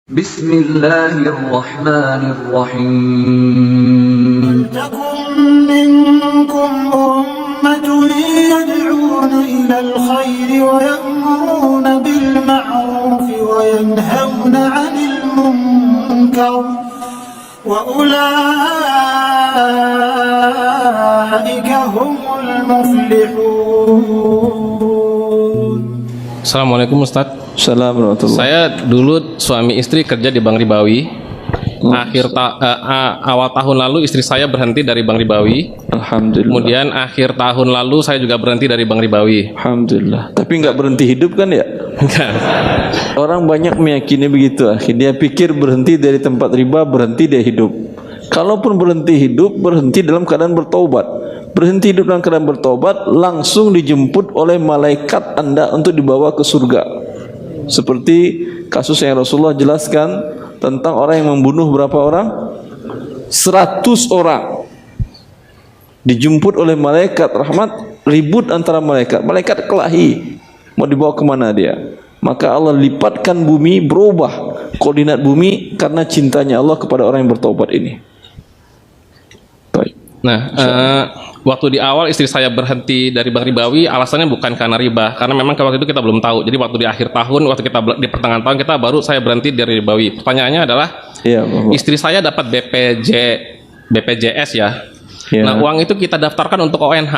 بسم الله الرحمن الرحيم ولتكن منكم أمة يدعون إلى الخير ويأمرون بالمعروف وينهون عن المنكر وأولئك هم المفلحون. Assalamualaikum Ustadz. Assalamualaikum warahmatullahi. Saya dulu suami istri kerja di Bank Ribawi. Awal tahun lalu istri saya berhenti dari Bank Ribawi. Alhamdulillah. Kemudian akhir tahun lalu saya juga berhenti dari Bank Ribawi. Alhamdulillah. Tapi nggak berhenti hidup kan ya? Enggak. Orang banyak meyakini begitu. Dia pikir berhenti dari tempat riba, berhenti dia hidup. Kalaupun berhenti hidup, berhenti dalam keadaan bertaubat. Berhenti hidup dalam keadaan bertaubat, langsung dijemput oleh malaikat Anda untuk dibawa ke surga. Seperti kasus yang Rasulullah jelaskan tentang orang yang membunuh berapa orang? 100 orang. Dijemput oleh malaikat rahmat, ribut antara malaikat. Malaikat kelahi, mau dibawa kemana dia? Maka Allah lipatkan bumi, berubah koordinat bumi karena cintanya Allah kepada orang yang bertaubat ini. Baik. Nah, waktu di awal istri saya berhenti dari Bank Ribawi, alasannya bukan karena riba, karena memang waktu itu kita belum tahu. Jadi waktu di akhir tahun, waktu kita di pertengahan tahun kita baru saya berhenti dari Ribawi. Pertanyaannya adalah, Ya, Bapak. istri saya dapat BPJS ya. Ya. Nah, uang itu kita daftarkan untuk ONH.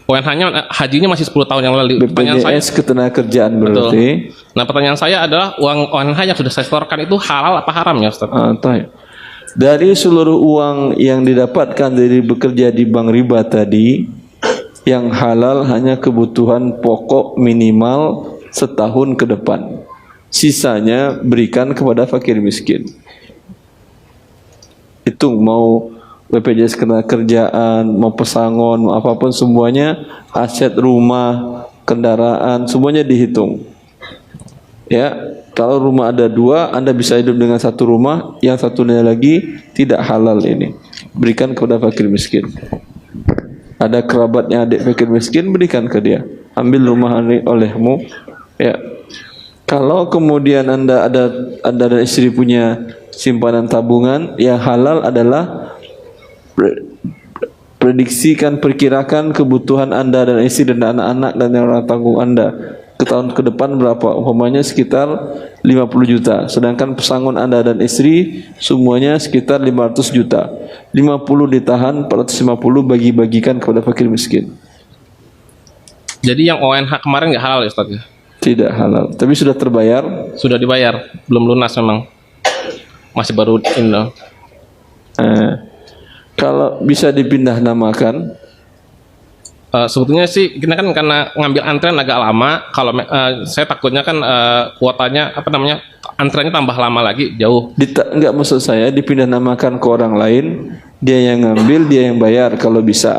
ONH-nya hajinya masih 10 tahun yang lalu. Pertanyaan saya, BPJS ketenagakerjaan betul. berarti. Nah, pertanyaan saya adalah uang ONH yang sudah saya setorkan itu halal apa haram ya, Ustaz? Dari seluruh uang yang didapatkan dari bekerja di bank riba tadi, yang halal hanya kebutuhan pokok minimal setahun ke depan. Sisanya berikan kepada fakir miskin. Itu mau BPJS ketenagakerjaan, mau pesangon, mau apapun semuanya, aset rumah, kendaraan, semuanya dihitung. Ya, kalau rumah ada 2, Anda bisa hidup dengan satu rumah, yang satunya lagi tidak halal ini. Berikan kepada fakir miskin. Ada kerabatnya adik fakir miskin, berikan ke dia. Ambil rumah ini olehmu. Ya. Kalau kemudian Anda dan istri punya simpanan tabungan, yang halal adalah prediksikan, perkirakan kebutuhan Anda dan istri dan anak-anak dan yang orang tanggung Anda ke tahun ke depan berapa, umpamanya sekitar 50 juta, sedangkan pesangon Anda dan istri semuanya sekitar 500 juta. 50 ditahan, 450 bagi-bagikan kepada fakir miskin. Jadi yang ONH kemarin nggak halal ya, Ustaz? Tidak halal, tapi sudah terbayar. Sudah dibayar, belum lunas memang. Masih baru ini. Kalau bisa dipindah namakan, Sebetulnya sih kita kan karena ngambil antrean agak lama. Kalau saya takutnya kan kuotanya antreannya tambah lama lagi, jauh. enggak, maksud saya dipindah namakan ke orang lain, dia yang ngambil, dia yang bayar kalau bisa.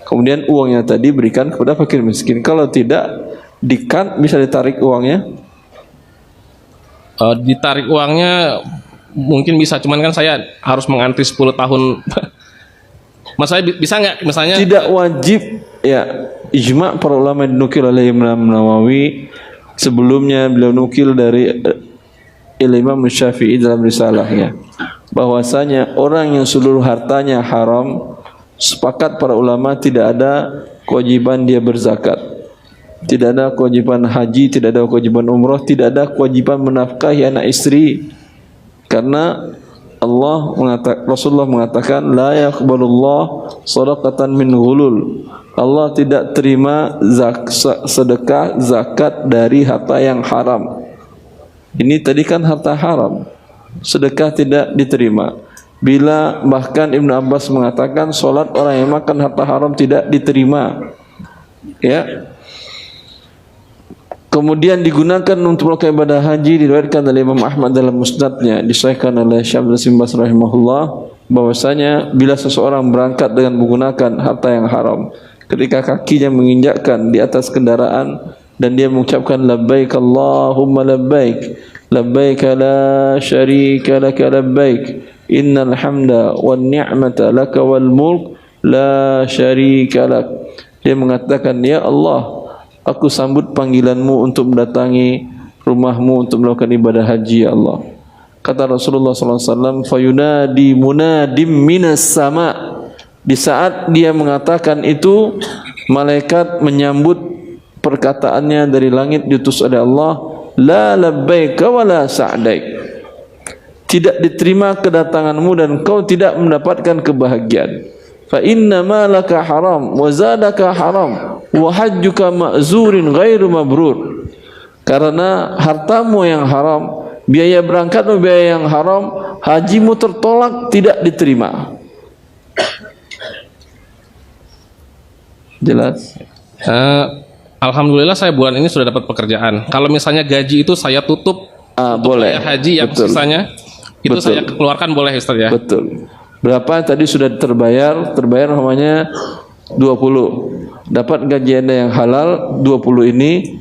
Kemudian uangnya tadi berikan kepada fakir miskin. Kalau tidak, bisa ditarik uangnya. Ditarik uangnya mungkin bisa, cuman kan saya harus mengantri 10 tahun. Mas saya bisa nggak misalnya? Tidak wajib ya. Ijma' para ulama dinukil oleh Imam Nawawi, sebelumnya beliau nukil dari Imam Syafi'i dalam risalahnya, bahwasanya orang yang seluruh hartanya haram, sepakat para ulama tidak ada kewajiban dia berzakat, tidak ada kewajiban haji, tidak ada kewajiban umrah, tidak ada kewajiban menafkahi anak istri, karena Rasulullah mengatakan la yaqbalullah shadaqatan min ghulul. Allah tidak terima sedekah zakat dari harta yang haram. Ini tadi kan harta haram. Sedekah tidak diterima. Bila bahkan Ibnu Abbas mengatakan salat orang yang makan harta haram tidak diterima. Ya. Kemudian digunakan untuk melakukan ibadah haji, diriwayatkan oleh Imam Ahmad dalam musnadnya, disahihkan oleh Syekh Abdul Aziz Bin Baz rahimahullah, bahwasanya bila seseorang berangkat dengan menggunakan harta yang haram, ketika kakinya menginjakkan di atas kendaraan dan dia mengucapkan labbaik Allahumma labbaik, labbaik la syarika laka labbaik, innal hamda wan ni'mata laka wal mulk la syarika lak. Dia mengatakan, ya Allah, aku sambut panggilanmu untuk mendatangi rumahmu untuk melakukan ibadah haji, ya Allah. Kata Rasulullah SAW, fayunadi munadim minas sama. Di saat dia mengatakan itu, malaikat menyambut perkataannya dari langit diutus oleh Allah, la labbaika wa la sa'daik. Tidak diterima kedatanganmu dan kau tidak mendapatkan kebahagiaan. Fa inna ma laka haram wa zadaka haram wa hajjuka ma'zurin ghairu mabrur. Karena hartamu yang haram, biaya berangkatmu biaya yang haram, hajimu tertolak, tidak diterima. Jelas? Alhamdulillah saya bulan ini sudah dapat pekerjaan. Kalau misalnya gaji itu saya tutup boleh. Haji yang sisanya itu betul. Saya keluarkan boleh Ustaz ya? Betul. Berapa tadi sudah terbayar namanya 20. Dapat gaji Anda yang halal 20 ini,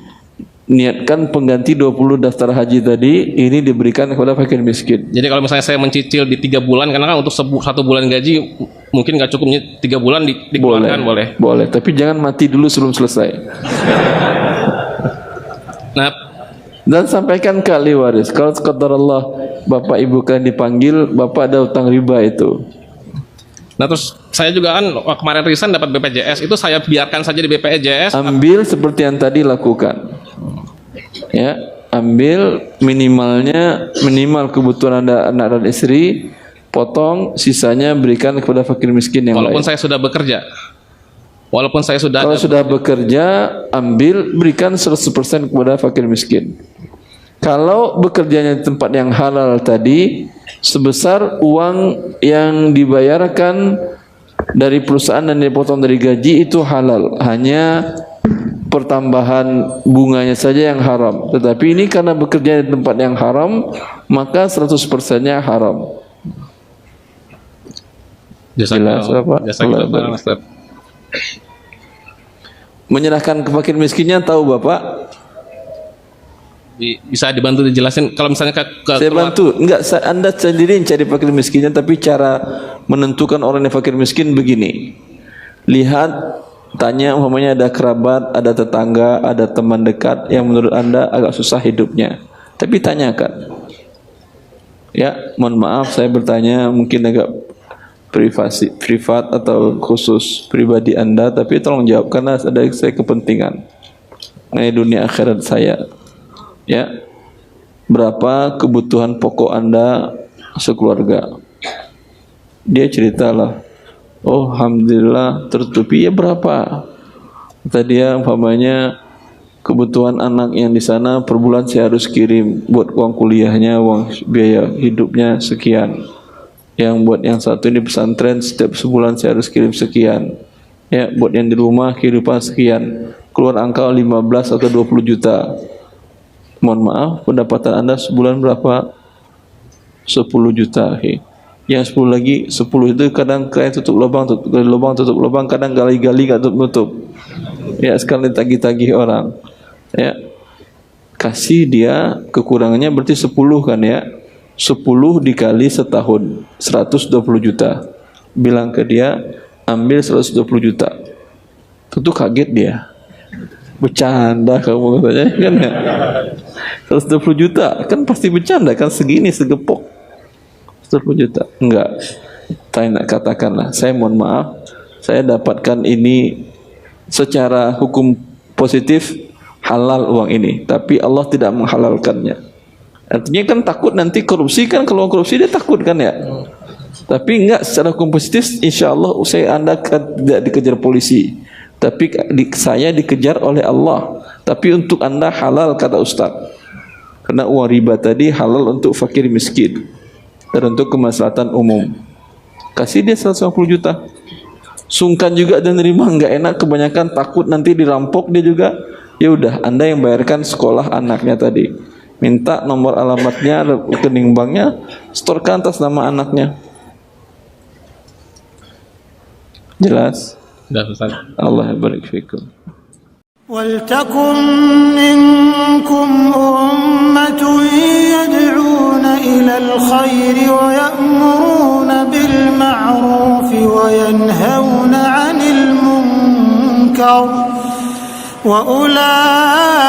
niatkan pengganti 20 daftar haji tadi, ini diberikan kepada fakir miskin. Jadi kalau misalnya saya mencicil di 3 bulan, karena kan untuk 1 bulan gaji mungkin nggak cukupnya 3 bulan dikeluarkan boleh. Boleh, tapi jangan mati dulu sebelum selesai. Nah, dan sampaikan ke ahli waris, kalau qadarullah bapak ibu kalian dipanggil, bapak ada utang riba itu. Nah terus saya juga kan kemarin resign dapat BPJS, itu saya biarkan saja di BPJS. Ambil seperti yang tadi lakukan. Ya, ambil minimal kebutuhan Anda, anak dan istri, potong, sisanya berikan kepada fakir miskin yang walaupun lain. Saya sudah bekerja. Walaupun saya sudah Kalau sudah bekerja, ambil, berikan 100% kepada fakir miskin. Kalau bekerjanya di tempat yang halal tadi, sebesar uang yang dibayarkan dari perusahaan dan dipotong dari gaji itu halal, hanya pertambahan bunganya saja yang haram. Tetapi ini karena bekerja di tempat yang haram, maka 100%-nya haram. Jelas apa? Menyerahkan ke fakir miskinnya tahu Bapak? Bisa dibantu dijelasin kalau misalnya saya bantu. Enggak, Anda sendiri cari fakir miskinnya, tapi cara menentukan orang yang fakir miskin begini. Lihat, tanya umpamanya ada kerabat, ada tetangga, ada teman dekat yang menurut Anda agak susah hidupnya. Tapi tanyakan. Ya, mohon maaf saya bertanya mungkin agak privat atau khusus pribadi Anda, tapi tolong jawab karena ada saya kepentingan mengenai dunia akhirat saya. Ya, berapa kebutuhan pokok Anda sekeluarga? Dia ceritalah, oh alhamdulillah tertutupi. Ya berapa? Kata dia umpamanya kebutuhan anak yang di sana per bulan saya harus kirim buat uang kuliahnya, uang biaya hidupnya sekian. Yang buat yang satu ini pesantren setiap sebulan saya harus kirim sekian. Ya, buat yang di rumah kehidupan sekian. Keluar angka 15 atau 20 juta. Mohon maaf, pendapatan Anda sebulan berapa? 10 juta. Yang 10 lagi, 10 itu kadang kayak tutup lubang, kadang gali-gali gak tutup. Ya, sekali tagih-tagih orang. Ya, kasih dia kekurangannya berarti 10 kan ya. 10 dikali setahun, 120 juta. Bilang ke dia, ambil 120 juta. Tentu kaget dia. Bercanda kamu katanya kan ya. 120 juta kan pasti bercanda kan, segini segepok 120 juta. Enggak, saya nak katakanlah, saya mohon maaf, saya dapatkan ini secara hukum positif halal uang ini, tapi Allah tidak menghalalkannya. Artinya kan takut nanti korupsi kan, kalau korupsi dia takut kan ya. Tapi enggak, secara hukum positif insya Allah Anda tidak dikejar polisi, tapi saya dikejar oleh Allah. Tapi untuk Anda halal kata Ustaz, karena uang riba tadi halal untuk fakir miskin dan untuk kemaslahatan umum. Kasih dia 150 juta. Sungkan juga dan nerima, enggak enak, kebanyakan takut nanti dirampok dia juga. Ya udah, Anda yang bayarkan sekolah anaknya tadi. Minta nomor alamatnya, rekening banknya, setorkan atas nama anaknya. Jelas? Allah barik fikum. وَلْتَكُنْ مِنْكُمْ أُمَّةٌ يَدْعُونَ إِلَى الْخَيْرِ وَيَأْمُرُونَ بِالْمَعْرُوفِ وَيَنْهَوْنَ عَنِ الْمُنْكَرِ وَأُولَئِكَ